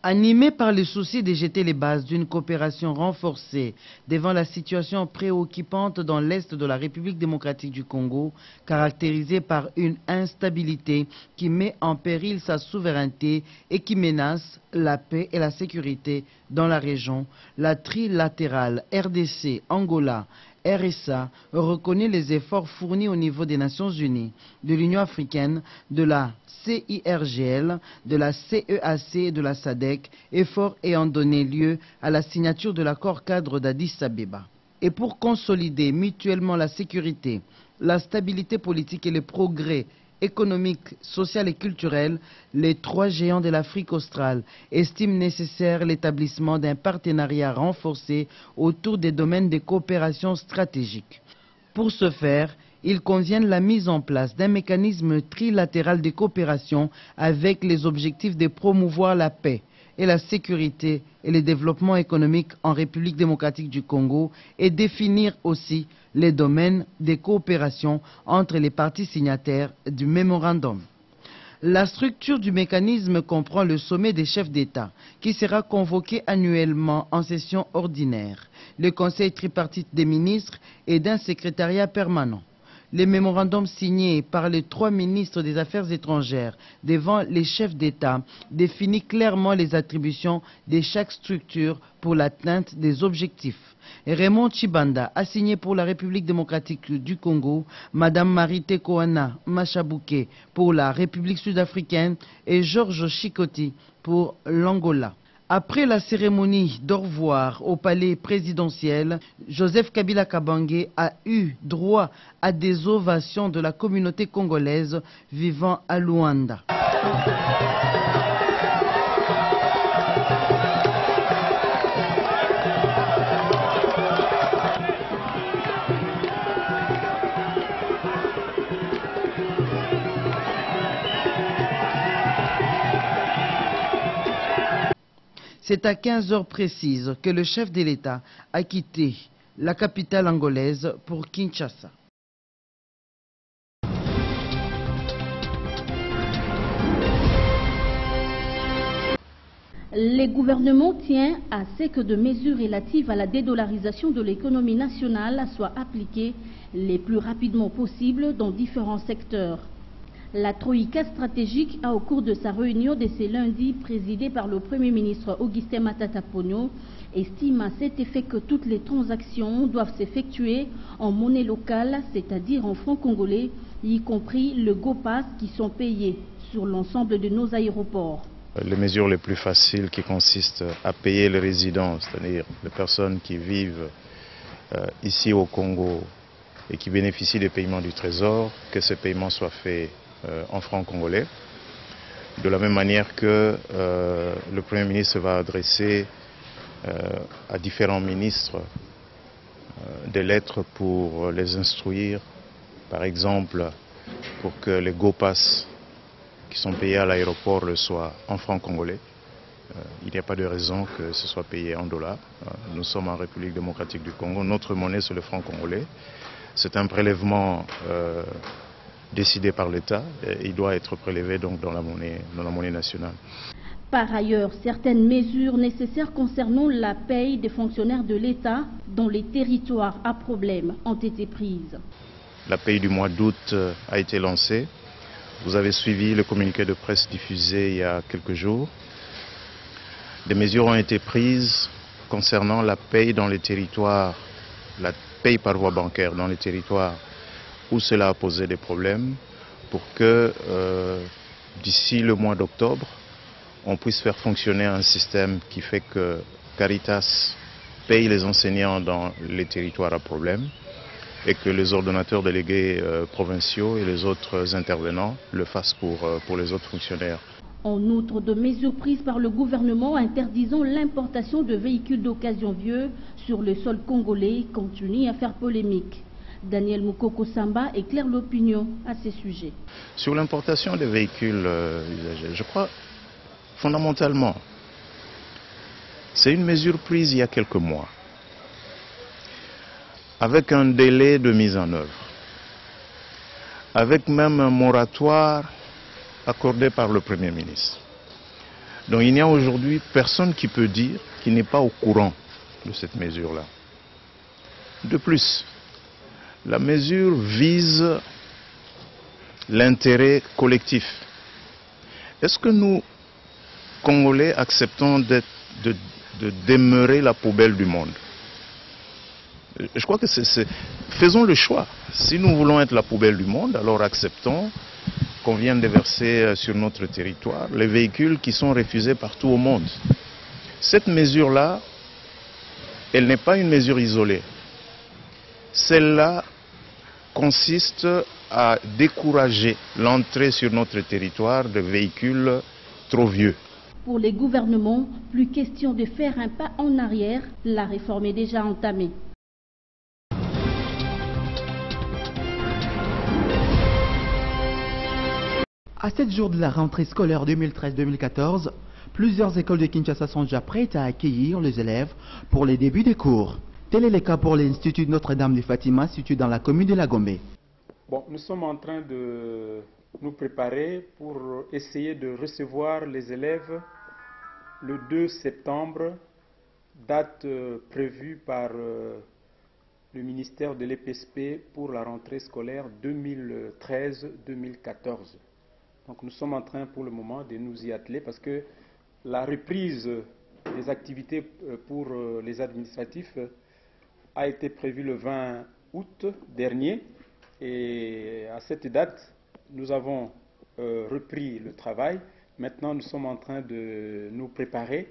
Animé par le souci de jeter les bases d'une coopération renforcée devant la situation préoccupante dans l'est de la République démocratique du Congo, caractérisée par une instabilité qui met en péril sa souveraineté et qui menace la paix et la sécurité dans la région, la trilatérale RDC-Angola RSA reconnaît les efforts fournis au niveau des Nations Unies, de l'Union africaine, de la CIRGL, de la CEAC et de la SADC, efforts ayant donné lieu à la signature de l'accord cadre d'Addis Abeba. Et pour consolider mutuellement la sécurité, la stabilité politique et le progrès économique, social et culturel, les trois géants de l'Afrique australe estiment nécessaire l'établissement d'un partenariat renforcé autour des domaines de coopération stratégique. Pour ce faire, il convient la mise en place d'un mécanisme trilatéral de coopération avec les objectifs de promouvoir la paix et la sécurité et le développement économique en République démocratique du Congo et définir aussi les domaines de coopération entre les parties signataires du mémorandum. La structure du mécanisme comprend le sommet des chefs d'État qui sera convoqué annuellement en session ordinaire, le conseil tripartite des ministres et d'un secrétariat permanent. Le mémorandum signé par les 3 ministres des Affaires étrangères devant les chefs d'État définit clairement les attributions de chaque structure pour l'atteinte des objectifs. Raymond Chibanda a signé pour la République démocratique du Congo, Madame Marité Koana Machabouké pour la République sud-africaine et Georges Chikoti pour l'Angola. Après la cérémonie d'au revoir au palais présidentiel, Joseph Kabila Kabange a eu droit à des ovations de la communauté congolaise vivant à Luanda. C'est à 15 heures précises que le chef de l'État a quitté la capitale angolaise pour Kinshasa. Le gouvernement tient à ce que des mesures relatives à la dédollarisation de l'économie nationale soient appliquées le plus rapidement possible dans différents secteurs. La Troïka stratégique a, au cours de sa réunion de ce lundi, présidée par le Premier ministre Augustin Matata Ponyo, estime à cet effet que toutes les transactions doivent s'effectuer en monnaie locale, c'est-à-dire en francs congolais, y compris le GoPass qui sont payés sur l'ensemble de nos aéroports. Les mesures les plus faciles qui consistent à payer les résidents, c'est-à-dire les personnes qui vivent ici au Congo et qui bénéficient des paiements du Trésor, que ces paiements soient faits en francs congolais. De la même manière que le Premier ministre va adresser à différents ministres des lettres pour les instruire, par exemple pour que les GoPass qui sont payés à l'aéroport le soient en francs congolais. Il n'y a pas de raison que ce soit payé en dollars. Nous sommes en République démocratique du Congo, notre monnaie c'est le franc congolais. C'est un prélèvement décidé par l'État, il doit être prélevé donc dans la monnaie nationale. Par ailleurs, certaines mesures nécessaires concernant la paye des fonctionnaires de l'État dans les territoires à problème ont été prises. La paye du mois d'août a été lancée. Vous avez suivi le communiqué de presse diffusé il y a quelques jours. Des mesures ont été prises concernant la paye dans les territoires, la paye par voie bancaire dans les territoires où cela a posé des problèmes, pour que d'ici le mois d'octobre, on puisse faire fonctionner un système qui fait que Caritas paye les enseignants dans les territoires à problème et que les ordonnateurs délégués provinciaux et les autres intervenants le fassent pour les autres fonctionnaires. En outre, de mesures prises par le gouvernement interdisant l'importation de véhicules d'occasion vieux sur le sol congolais continuent à faire polémique. Daniel Moukoko Samba éclaire l'opinion à ces sujets. Sur l'importation des véhicules usagés, je crois fondamentalement, c'est une mesure prise il y a quelques mois, avec un délai de mise en œuvre, avec même un moratoire accordé par le Premier ministre. Donc il n'y a aujourd'hui personne qui peut dire qu'il n'est pas au courant de cette mesure-là. De plus, la mesure vise l'intérêt collectif. Est-ce que nous, Congolais, acceptons de demeurer la poubelle du monde? Je crois que faisons le choix. Si nous voulons être la poubelle du monde, alors acceptons qu'on vienne déverser sur notre territoire les véhicules qui sont refusés partout au monde. Cette mesure-là, elle n'est pas une mesure isolée. Celle-là consiste à décourager l'entrée sur notre territoire de véhicules trop vieux. Pour les gouvernements, plus question de faire un pas en arrière, la réforme est déjà entamée. À 7 jours de la rentrée scolaire 2013-2014, plusieurs écoles de Kinshasa sont déjà prêtes à accueillir les élèves pour les débuts des cours. Tel est le cas pour l'Institut Notre-Dame de Fatima, situé dans la commune de La Gombe. Bon, nous sommes en train de nous préparer pour essayer de recevoir les élèves le 2 septembre, date prévue par le ministère de l'EPSP pour la rentrée scolaire 2013-2014. Donc nous sommes en train pour le moment de nous y atteler parce que la reprise des activités pour les administratifs a été prévue le 20 août dernier et à cette date nous avons repris le travail. Maintenant nous sommes en train de nous préparer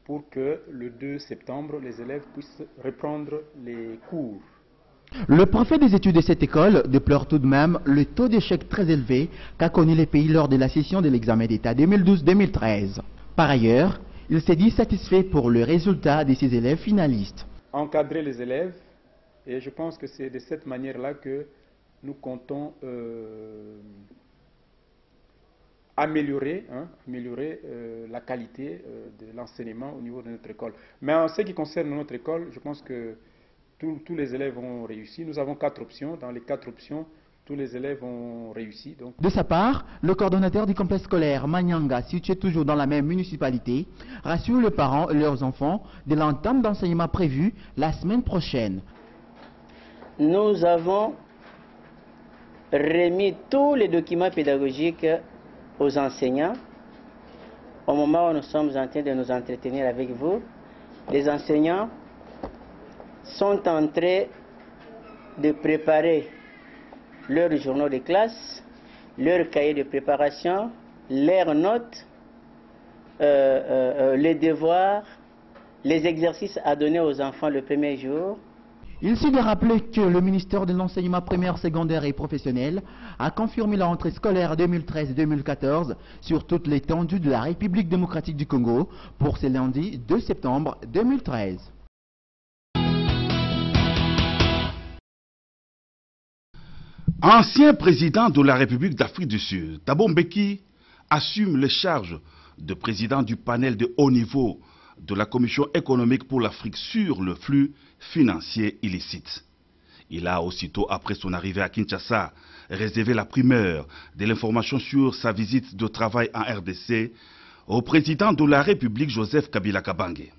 pour que le 2 septembre les élèves puissent reprendre les cours. Le préfet des études de cette école déplore tout de même le taux d'échec très élevé qu'a connu le pays lors de la session de l'examen d'État 2012-2013. Par ailleurs, il s'est dit satisfait pour le résultat de ses élèves finalistes. Encadrer les élèves, et je pense que c'est de cette manière-là que nous comptons améliorer la qualité de l'enseignement au niveau de notre école. Mais en ce qui concerne notre école, je pense que tous les élèves ont réussi. Nous avons 4 options. Dans les 4 options, tous les élèves ont réussi. Donc. De sa part, le coordonnateur du complexe scolaire Manyanga, situé toujours dans la même municipalité, rassure les parents et leurs enfants de l'entame d'enseignement prévue la semaine prochaine. Nous avons remis tous les documents pédagogiques aux enseignants. Au moment où nous sommes en train de nous entretenir avec vous, les enseignants sont en train de préparer leurs journaux de classe, leurs cahiers de préparation, leurs notes, les devoirs, les exercices à donner aux enfants le premier jour. Il suffit de rappeler que le ministère de l'enseignement primaire, secondaire et professionnel a confirmé la rentrée scolaire 2013-2014 sur toute l'étendue de la République démocratique du Congo pour ce lundi 2 septembre 2013. Ancien président de la République d'Afrique du Sud, Thabo Mbeki assume les charges de président du panel de haut niveau de la Commission économique pour l'Afrique sur le flux financier illicite. Il a aussitôt, après son arrivée à Kinshasa, réservé la primeur de l'information sur sa visite de travail en RDC au président de la République Joseph Kabila Kabange.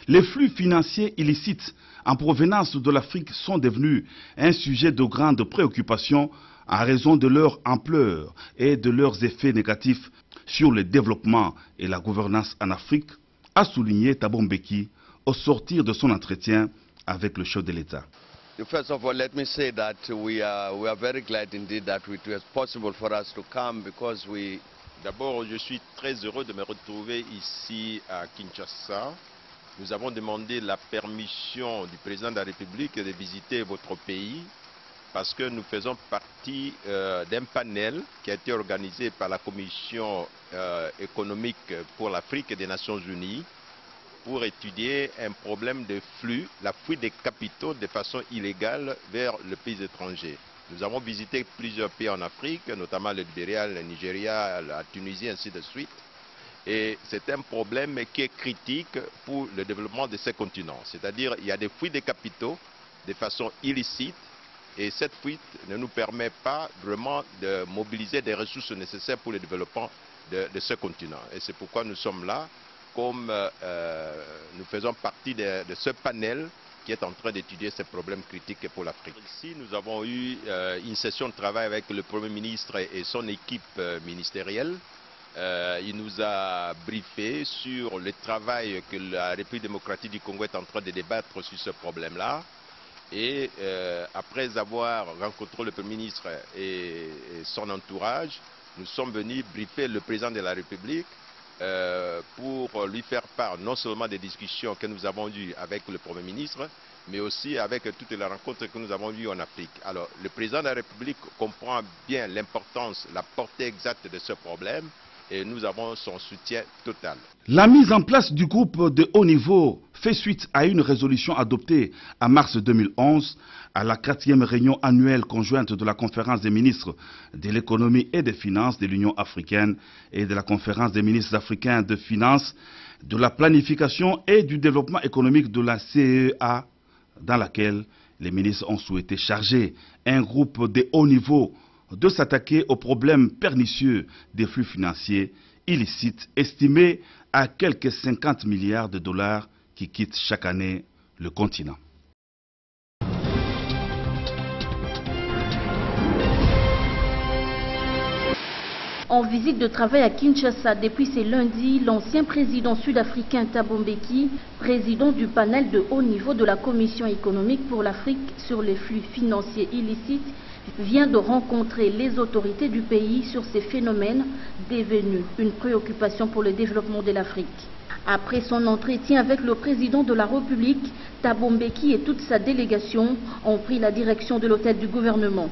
Les flux financiers illicites en provenance de l'Afrique sont devenus un sujet de grande préoccupation en raison de leur ampleur et de leurs effets négatifs sur le développement et la gouvernance en Afrique, a souligné Thabo Mbeki au sortir de son entretien avec le chef de l'État. First of all, let me say that we are very glad indeed that it was possible for us to come because we... D'abord, je suis très heureux de me retrouver ici à Kinshasa. Nous avons demandé la permission du président de la République de visiter votre pays parce que nous faisons partie d'un panel qui a été organisé par la Commission économique pour l'Afrique des Nations Unies pour étudier un problème de flux, la fuite des capitaux de façon illégale vers les pays étrangers. Nous avons visité plusieurs pays en Afrique, notamment le Libéria, le Nigeria, la Tunisie, ainsi de suite. Et c'est un problème qui est critique pour le développement de ces continents. C'est-à-dire qu'il y a des fuites de capitaux de façon illicite Et cette fuite ne nous permet pas vraiment de mobiliser des ressources nécessaires pour le développement de ce continent. Et c'est pourquoi nous sommes là, comme nous faisons partie de ce panel qui est en train d'étudier ces problèmes critiques pour l'Afrique. Ici, nous avons eu une session de travail avec le Premier ministre et son équipe ministérielle. Il nous a briefé sur le travail que la République démocratique du Congo est en train de débattre sur ce problème-là. Et après avoir rencontré le Premier ministre et son entourage, nous sommes venus briefer le président de la République pour lui faire part non seulement des discussions que nous avons eues avec le Premier ministre, mais aussi avec toutes les rencontres que nous avons eues en Afrique. Alors, le président de la République comprend bien l'importance, la portée exacte de ce problème, et nous avons son soutien total. La mise en place du groupe de haut niveau fait suite à une résolution adoptée en mars 2011 à la 4e réunion annuelle conjointe de la conférence des ministres de l'économie et des finances de l'Union africaine et de la conférence des ministres africains de finances, de la planification et du développement économique de la CEA, dans laquelle les ministres ont souhaité charger un groupe de haut niveau de s'attaquer aux problèmes pernicieux des flux financiers illicites estimés à quelques 50 milliards de dollars qui quittent chaque année le continent. En visite de travail à Kinshasa depuis ce lundi, l'ancien président sud-africain Thabo Mbeki, président du panel de haut niveau de la Commission économique pour l'Afrique sur les flux financiers illicites, vient de rencontrer les autorités du pays sur ces phénomènes devenus une préoccupation pour le développement de l'Afrique. Après son entretien avec le président de la République, Thabo Mbeki et toute sa délégation ont pris la direction de l'hôtel du gouvernement.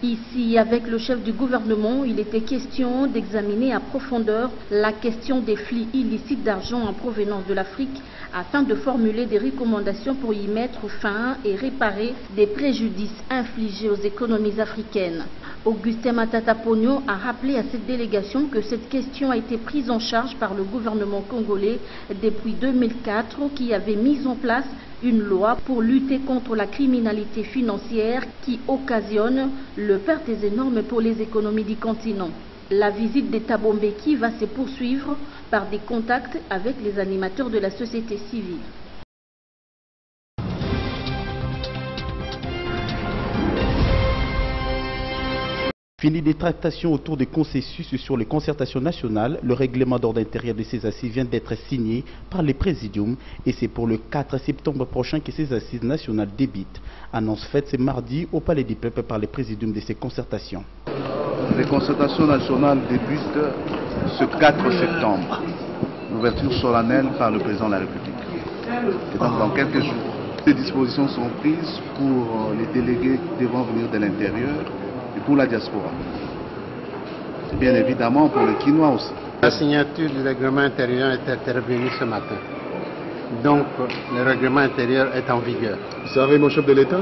Ici, avec le chef du gouvernement, il était question d'examiner à profondeur la question des flux illicites d'argent en provenance de l'Afrique afin de formuler des recommandations pour y mettre fin et réparer des préjudices infligés aux économies africaines. Augustin Matata Ponyo a rappelé à cette délégation que cette question a été prise en charge par le gouvernement congolais depuis 2004 qui avait mis en place une loi pour lutter contre la criminalité financière qui occasionne le pertes énormes pour les économies du continent. La visite de Thabo Mbeki va se poursuivre par des contacts avec les animateurs de la société civile. Fini des tractations autour des consensus sur les concertations nationales, le règlement d'ordre intérieur de ces assises vient d'être signé par les présidiums et c'est pour le 4 septembre prochain que ces assises nationales débutent. Annonce faite ce mardi au Palais du Peuple par les présidiums de ces concertations. Les concertations nationales débutent ce 4 septembre, l'ouverture solennelle par le président de la République. Et donc dans quelques jours, ces dispositions sont prises pour les délégués qui devront venir de l'intérieur et pour la diaspora. Et bien évidemment pour les Quinois aussi. La signature du règlement intérieur est intervenue ce matin. Donc le règlement intérieur est en vigueur. Ça sera remis au chef de l'État?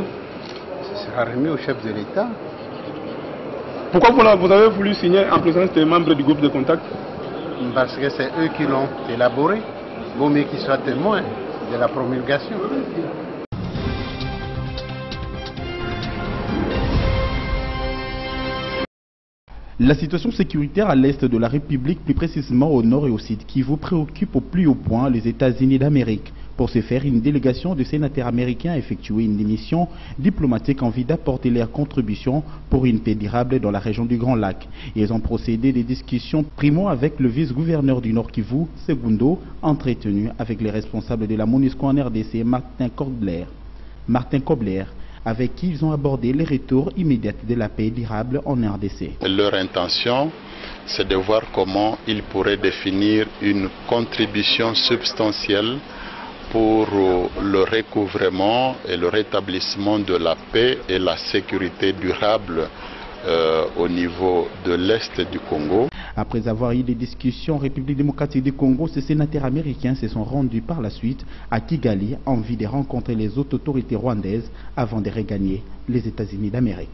Ça sera remis au chef de l'État. Pourquoi vous avez voulu signer en présence des membres du groupe de contact? Parce que c'est eux qui l'ont élaboré. Vaut mieux qu'ils soient témoins de la promulgation. La situation sécuritaire à l'est de la République, plus précisément au nord et au sud Kivu, préoccupe au plus haut point les États-Unis d'Amérique. Pour ce faire, une délégation de sénateurs américains a effectué une mission diplomatique en vue d'apporter leur contribution pour une paix durable dans la région du Grand Lac. Ils ont procédé des discussions primo avec le vice-gouverneur du Nord Kivu, Segundo, entretenu avec les responsables de la MONUSCO en RDC, Martin Kobler, avec qui ils ont abordé les retours immédiats de la paix durable en RDC. Leur intention, c'est de voir comment ils pourraient définir une contribution substantielle pour le recouvrement et le rétablissement de la paix et la sécurité durable au niveau de l'Est du Congo. Après avoir eu des discussions en République démocratique du Congo, ces sénateurs américains se sont rendus par la suite à Kigali en vue de rencontrer les autres autorités rwandaises avant de regagner les États-Unis d'Amérique.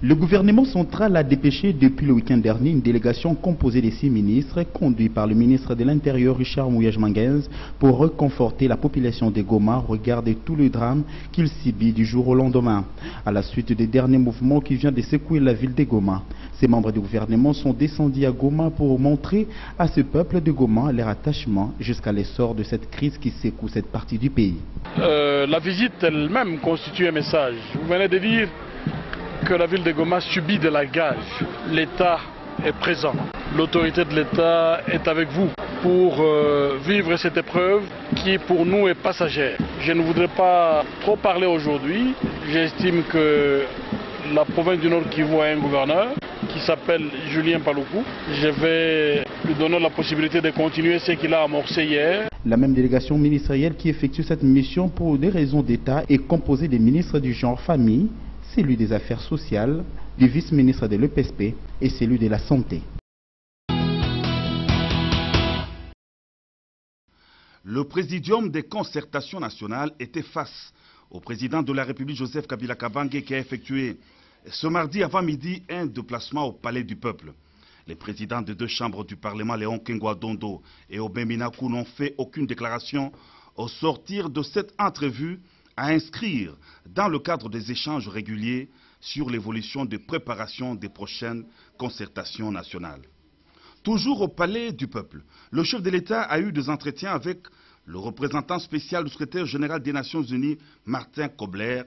Le gouvernement central a dépêché depuis le week-end dernier une délégation composée de 6 ministres, conduite par le ministre de l'Intérieur Richard Mouyej-Manguez, pour reconforter la population de Goma au regard de tout le drame qu'il subit du jour au lendemain, à la suite des derniers mouvements qui viennent de secouer la ville de Goma. Ces membres du gouvernement sont descendus à Goma pour montrer à ce peuple de Goma leur attachement jusqu'à l'essor de cette crise qui secoue cette partie du pays. La visite elle-même constitue un message. Vous venez de dire que la ville de Goma subit de la gage. L'État est présent. L'autorité de l'État est avec vous pour vivre cette épreuve qui pour nous est passagère. Je ne voudrais pas trop parler aujourd'hui. J'estime que la province du Nord Kivu a un gouverneur qui s'appelle Julien Paluku. Je vais lui donner la possibilité de continuer ce qu'il a amorcé hier. La même délégation ministérielle qui effectue cette mission pour des raisons d'État est composée des ministres du genre famille, celui des Affaires sociales, du vice-ministre de l'EPSP et celui de la Santé. Le présidium des concertations nationales était face au président de la République Joseph Kabila Kabange qui a effectué ce mardi avant midi un déplacement au Palais du Peuple. Les présidents des deux chambres du Parlement, Léon Kengwa Dondo et Obemina Kou, n'ont fait aucune déclaration au sortir de cette entrevue à inscrire dans le cadre des échanges réguliers sur l'évolution des préparations des prochaines concertations nationales. Toujours au Palais du Peuple, le chef de l'État a eu des entretiens avec le représentant spécial du secrétaire général des Nations Unies, Martin Kobler,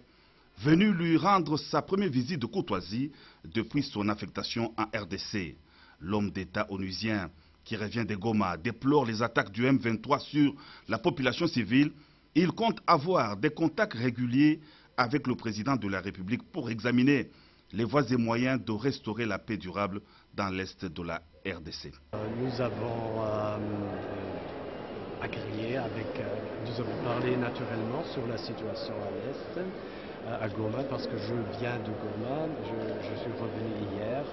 venu lui rendre sa première visite de courtoisie depuis son affectation en RDC. L'homme d'État onusien qui revient de Goma déplore les attaques du M23 sur la population civile. Il compte avoir des contacts réguliers avec le président de la République pour examiner les voies et moyens de restaurer la paix durable dans l'Est de la RDC. Nous avons agréé nous avons parlé naturellement sur la situation à l'Est, à Goma, parce que je viens de Goma, je suis revenu hier,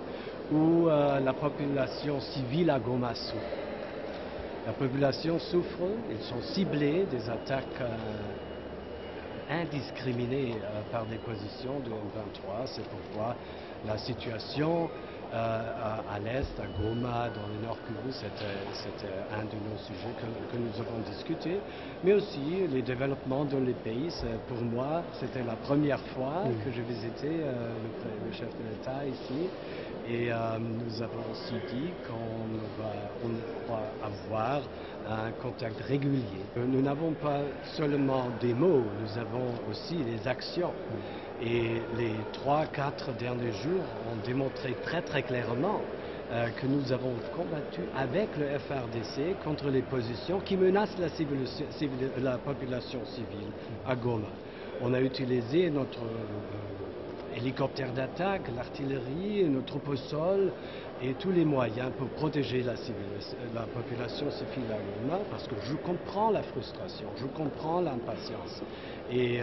où la population civile à Goma souffre. La population souffre, ils sont ciblés des attaques indiscriminées par des positions de M23. C'est pourquoi la situation à l'Est, à Goma, dans le Nord Kivu, c'était un de nos sujets que nous avons discuté. Mais aussi les développements dans les pays. Pour moi, c'était la première fois que je visitais le chef de l'État ici. Et nous avons aussi dit qu'on va avoir un contact régulier. Nous n'avons pas seulement des mots, nous avons aussi des actions. Et les 3-4 derniers jours ont démontré très très clairement que nous avons combattu avec le FARDC contre les positions qui menacent la population civile à Goma. On a utilisé notre hélicoptère d'attaque, l'artillerie, nos troupes au sol et tous les moyens pour protéger la population civile à Goma, parce que je comprends la frustration, je comprends l'impatience. Et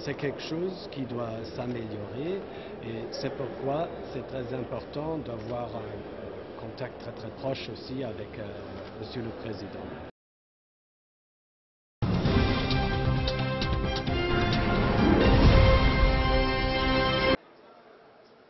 c'est quelque chose qui doit s'améliorer et c'est pourquoi c'est très important d'avoir un contact très très proche aussi avec Monsieur le Président.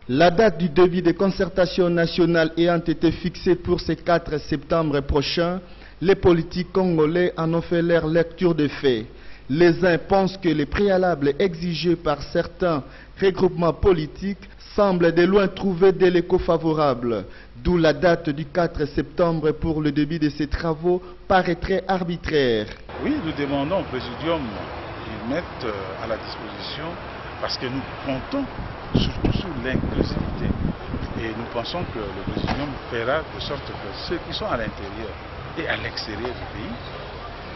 La date du début des concertations nationales ayant été fixée pour ce 4 septembre prochain, les politiques congolais en ont fait leur lecture de faits. Les uns pensent que les préalables exigés par certains regroupements politiques semblent de loin trouver des échos favorables, d'où la date du 4 septembre pour le début de ces travaux paraîtrait arbitraire. Oui, nous demandons au Présidium qu'ils mettent à la disposition, parce que nous comptons surtout sur l'inclusivité et nous pensons que le Présidium fera de sorte que ceux qui sont à l'intérieur et à l'extérieur du pays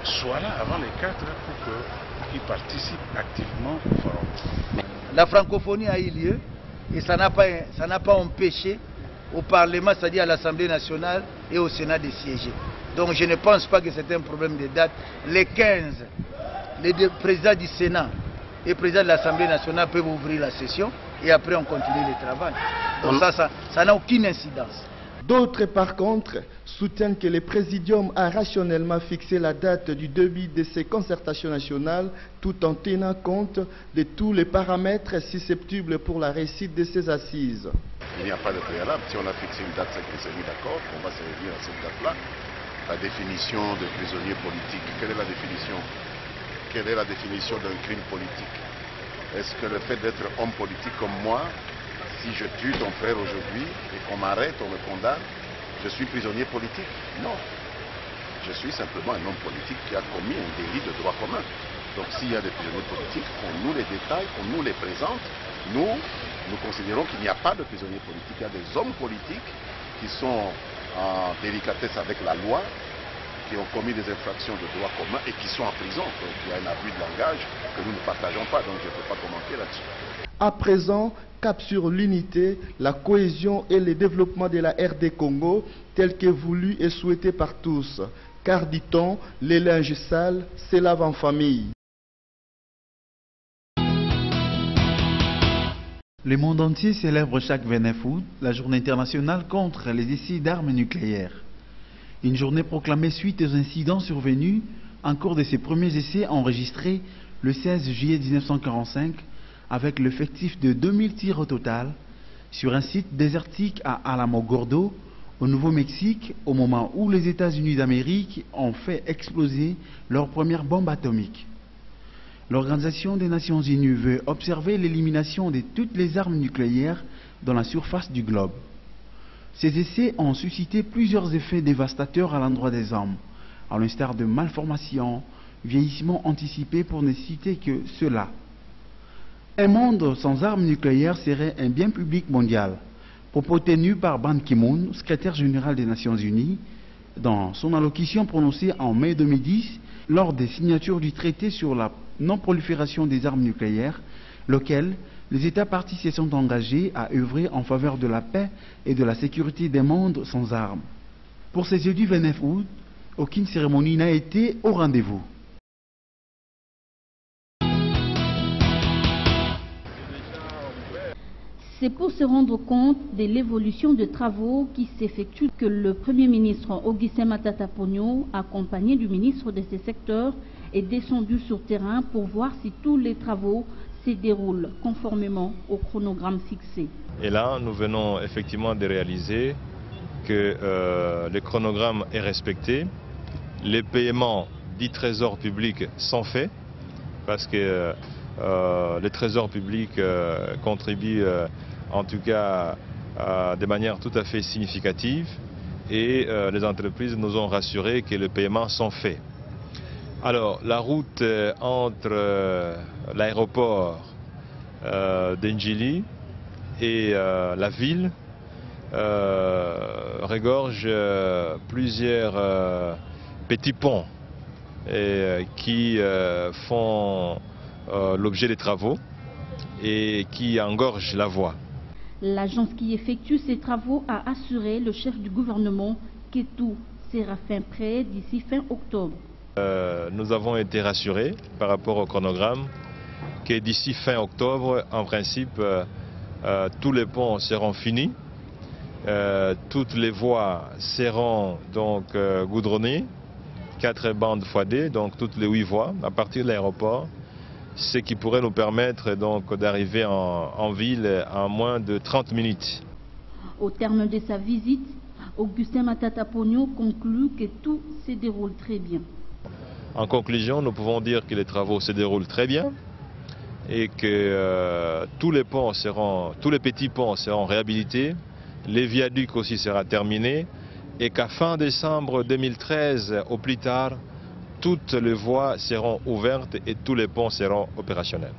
soient là avant les 4 pour qu'ils participent activement au forum. La francophonie a eu lieu et ça n'a pas empêché au Parlement, c'est-à-dire à l'Assemblée nationale et au Sénat de siéger. Donc je ne pense pas que c'est un problème de date. Les 15, les deux présidents du Sénat et le président de l'Assemblée nationale peuvent ouvrir la session et après on continue le travail. Donc ça n'a aucune incidence. D'autres, par contre, soutiennent que le Présidium a rationnellement fixé la date du début de ces concertations nationales tout en tenant compte de tous les paramètres susceptibles pour la réussite de ces assises. Il n'y a pas de préalable. Si on a fixé une date, c'est qu'on s'est mis d'accord, on va se réunir à cette date-là. La définition de prisonnier politique, quelle est la définition? Quelle est la définition d'un crime politique? Est-ce que le fait d'être homme politique comme moi, si je tue ton frère aujourd'hui et qu'on m'arrête, on me condamne, je suis prisonnier politique? Non. Je suis simplement un homme politique qui a commis un délit de droit commun. Donc s'il y a des prisonniers politiques, qu'on nous les détaille, qu'on nous les présente, nous considérons qu'il n'y a pas de prisonniers politiques. Il y a des hommes politiques qui sont en délicatesse avec la loi, qui ont commis des infractions de droit commun et qui sont en prison. Donc il y a un abus de langage que nous ne partageons pas, donc je ne peux pas commenter là-dessus. À présent, cap sur l'unité, la cohésion et le développement de la RD Congo, tel que voulu et souhaité par tous. Car, dit-on, les linges sales se lavent en famille. Le monde entier célèbre chaque 29 août la journée internationale contre les essais d'armes nucléaires. Une journée proclamée suite aux incidents survenus en cours de ces premiers essais enregistrés le 16 juillet 1945 avec l'effectif de 2000 tirs au total sur un site désertique à Alamogordo, au Nouveau-Mexique, au moment où les États-Unis d'Amérique ont fait exploser leur première bombe atomique. L'Organisation des Nations Unies veut observer l'élimination de toutes les armes nucléaires dans la surface du globe. Ces essais ont suscité plusieurs effets dévastateurs à l'endroit des hommes, à l'instar de malformations, vieillissement anticipé pour ne citer que cela. Un monde sans armes nucléaires serait un bien public mondial, propos tenu par Ban Ki-moon, secrétaire général des Nations Unies, dans son allocution prononcée en mai 2010 lors des signatures du traité sur la non-prolifération des armes nucléaires, lequel les États partis se sont engagés à œuvrer en faveur de la paix et de la sécurité des mondes sans armes. Pour ces jeudi 29 août, aucune cérémonie n'a été au rendez-vous. C'est pour se rendre compte de l'évolution de travaux qui s'effectuent que le Premier ministre Augustin Matata Ponyo, accompagné du ministre de ces secteurs, est descendu sur terrain pour voir si tous les travaux se déroulent conformément au chronogramme fixé. Et là, nous venons effectivement de réaliser que le chronogramme est respecté, les paiements du trésor public sont faits, parce que le trésor public contribue en tout cas de manière tout à fait significative et les entreprises nous ont rassuré que les paiements sont faits. Alors la route entre l'aéroport d'Endjili et la ville regorge plusieurs petits ponts qui font l'objet des travaux et qui engorgent la voie. L'agence qui effectue ces travaux a assuré le chef du gouvernement que tout sera fin prêt d'ici fin octobre. Nous avons été rassurés par rapport au chronogramme que d'ici fin octobre, en principe, tous les ponts seront finis, toutes les voies seront donc goudronnées, 4 bandes x2, donc toutes les 8 voies à partir de l'aéroport, ce qui pourrait nous permettre donc d'arriver en ville en moins de 30 minutes. Au terme de sa visite, Augustin Matata Ponyo conclut que tout se déroule très bien. En conclusion, nous pouvons dire que les travaux se déroulent très bien et que tous les petits ponts seront réhabilités, les viaducs aussi seront terminés et qu'à fin décembre 2013 au plus tard, toutes les voies seront ouvertes et tous les ponts seront opérationnels.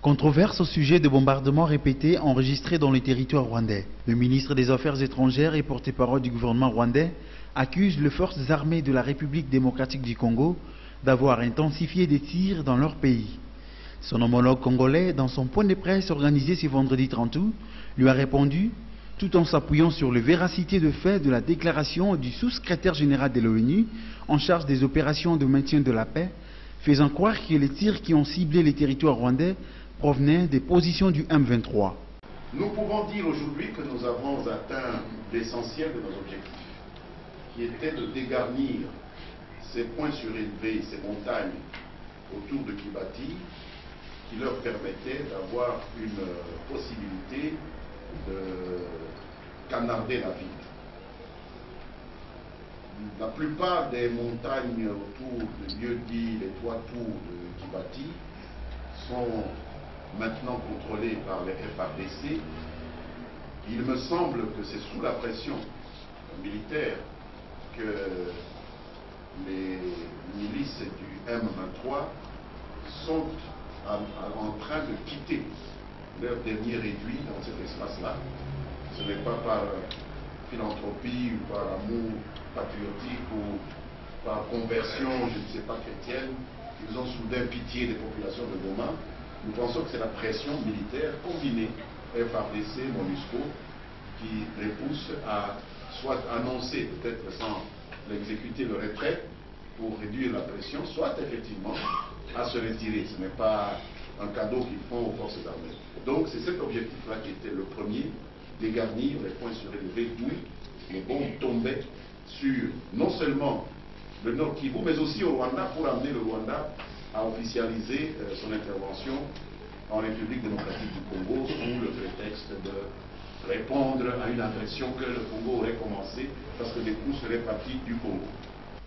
Controverse au sujet de bombardements répétés enregistrés dans le territoire rwandais. Le ministre des Affaires étrangères et porte-parole du gouvernement rwandais accuse les forces armées de la République démocratique du Congo d'avoir intensifié des tirs dans leur pays. Son homologue congolais, dans son point de presse organisé ce vendredi 30 août, lui a répondu, tout en s'appuyant sur la véracité de fait de la déclaration du sous-secrétaire général de l'ONU en charge des opérations de maintien de la paix, faisant croire que les tirs qui ont ciblé les territoires rwandais provenaient des positions du M23. Nous pouvons dire aujourd'hui que nous avons atteint l'essentiel de nos objectifs, qui était de dégarnir ces points surélevés, ces montagnes autour de Kibati, qui leur permettaient d'avoir une possibilité de canarder la ville. La plupart des montagnes autour de Lieu-dit, les trois tours de Kibati, sont maintenant contrôlées par les FARDC. Il me semble que c'est sous la pression militaire que les milices du M23 sont en train de quitter leur dernier réduit dans cet espace-là. Ce n'est pas par philanthropie ou par amour patriotique ou par conversion, je ne sais pas, chrétienne. Ils ont soudain pitié des populations de Goma. Nous pensons que c'est la pression militaire combinée FARDC, MONUSCO, qui les pousse à soit annoncer, peut-être sans l'exécuter, le retrait pour réduire la pression, soit effectivement à se retirer. Ce n'est pas un cadeau qu'ils font aux forces armées. Donc c'est cet objectif-là qui était le premier, dégarnir les points surélevés d'où les bombes tombaient sur non seulement le Nord Kivu, mais aussi au Rwanda, pour amener le Rwanda à officialiser son intervention en République démocratique du Congo sous le prétexte de répondre à une agression que le Congo aurait commencé parce que des coups seraient partis du Congo.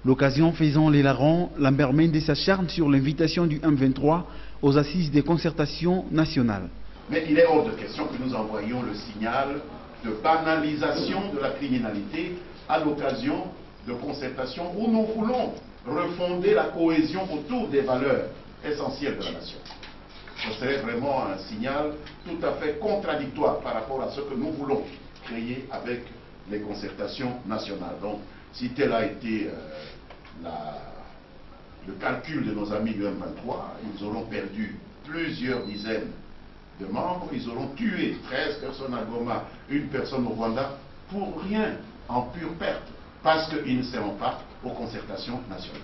L'occasion faisant les larrons, Lambert Mende s'acharne sur l'invitation du M23 aux assises des concertations nationales. Mais il est hors de question que nous envoyions le signal de banalisation de la criminalité à l'occasion de concertations où nous voulons refonder la cohésion autour des valeurs essentielles de la nation. Ce serait vraiment un signal tout à fait contradictoire par rapport à ce que nous voulons créer avec les concertations nationales. Donc, si tel a été le calcul de nos amis du M23, ils auront perdu plusieurs dizaines de membres, ils auront tué 13 personnes à Goma, une personne au Rwanda, pour rien, en pure perte, parce qu'ils ne seront pas aux concertations nationales.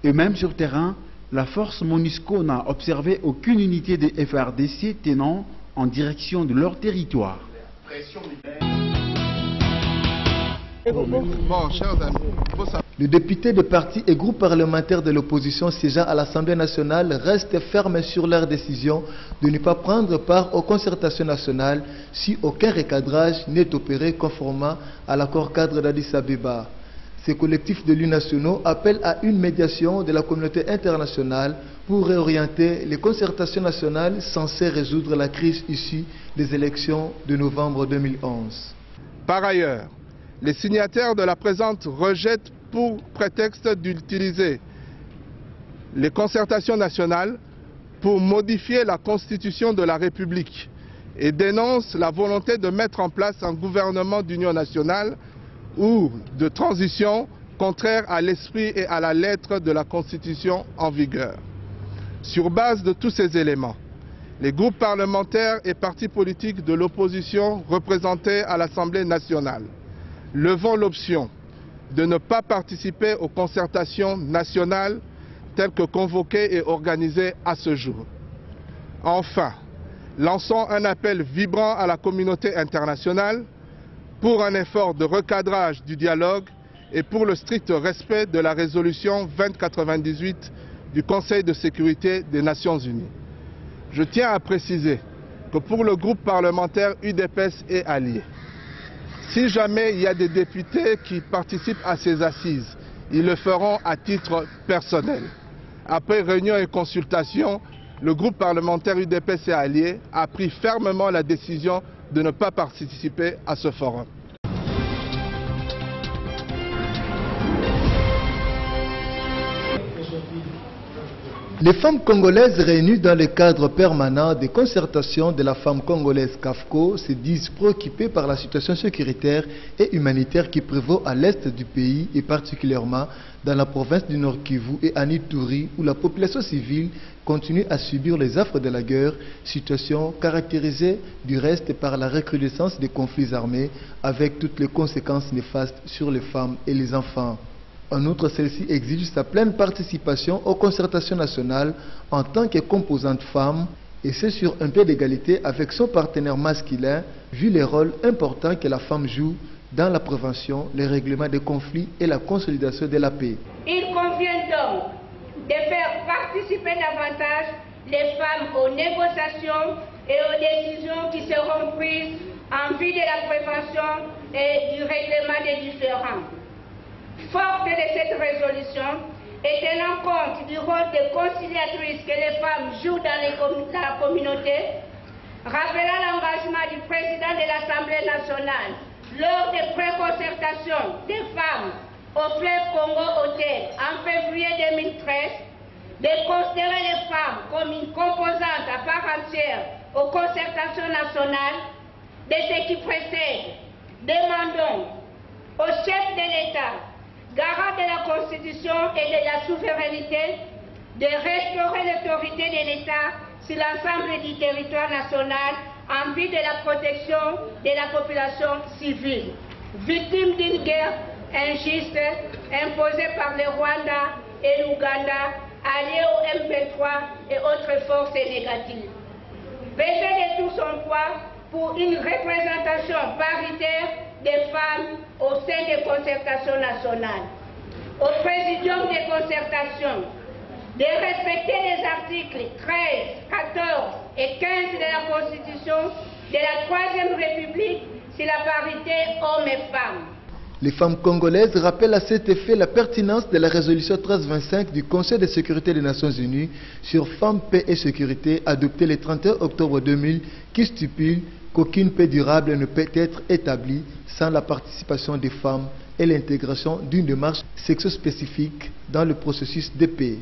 Et même sur terrain, la force MONUSCO n'a observé aucune unité des FARDC tenant en direction de leur territoire. Le député de parti et groupe parlementaire de l'opposition siégeant à l'Assemblée nationale restent fermes sur leur décision de ne pas prendre part aux concertations nationales si aucun recadrage n'est opéré conformément à l'accord cadre d'Addis Abeba. Ces collectifs d'élus nationaux appellent à une médiation de la communauté internationale pour réorienter les concertations nationales censées résoudre la crise issue des élections de novembre 2011. Par ailleurs, les signataires de la présente rejettent pour prétexte d'utiliser les concertations nationales pour modifier la constitution de la République et dénoncent la volonté de mettre en place un gouvernement d'union nationale ou de transition contraire à l'esprit et à la lettre de la Constitution en vigueur. Sur base de tous ces éléments, les groupes parlementaires et partis politiques de l'opposition représentés à l'Assemblée nationale levons l'option de ne pas participer aux concertations nationales telles que convoquées et organisées à ce jour. Enfin, lançons un appel vibrant à la communauté internationale pour un effort de recadrage du dialogue et pour le strict respect de la résolution 2098 du Conseil de sécurité des Nations Unies. Je tiens à préciser que pour le groupe parlementaire UDPS et alliés, si jamais il y a des députés qui participent à ces assises, ils le feront à titre personnel. Après réunion et consultation, le groupe parlementaire UDPS et alliés a pris fermement la décision de ne pas participer à ce forum. Les femmes congolaises réunies dans le cadre permanent des concertations de la femme congolaise CAFCO se disent préoccupées par la situation sécuritaire et humanitaire qui prévaut à l'est du pays et particulièrement dans la province du Nord Kivu et à Ituri où la population civile continue à subir les affres de la guerre, situation caractérisée du reste par la recrudescence des conflits armés avec toutes les conséquences néfastes sur les femmes et les enfants. En outre, celle-ci exige sa pleine participation aux concertations nationales en tant que composante femme Et c'est sur un pied d'égalité avec son partenaire masculin, vu les rôles importants que la femme joue dans la prévention, le règlement des conflits et la consolidation de la paix. Il convient donc de faire participer davantage les femmes aux négociations et aux décisions qui seront prises en vue de la prévention et du règlement des différends. Forte de cette résolution, et tenant compte du rôle de conciliatrice que les femmes jouent dans la communauté, rappelant l'engagement du président de l'Assemblée nationale lors des préconcertations des femmes au fleuve Congo-Otel en février 2013, de considérer les femmes comme une composante à part entière aux concertations nationales, de ce qui précède, demandons au chef de l'État, garant de la Constitution et de la souveraineté, de restaurer l'autorité de l'État sur l'ensemble du territoire national en vue de la protection de la population civile, victime d'une guerre injuste imposée par le Rwanda et l'Ouganda, alliés au M23 et autres forces négatives. Peser de tout son poids pour une représentation paritaire des femmes au sein des concertations nationales. Au présidium des concertations, de respecter les articles 13, 14 et 15 de la Constitution de la Troisième République sur la parité hommes et femmes. Les femmes congolaises rappellent à cet effet la pertinence de la résolution 1325 du Conseil de sécurité des Nations Unies sur femmes, paix et sécurité adoptée le 31 octobre 2000 qui stipule qu'aucune paix durable ne peut être établie sans la participation des femmes et l'intégration d'une démarche sexo-spécifique dans le processus de paix.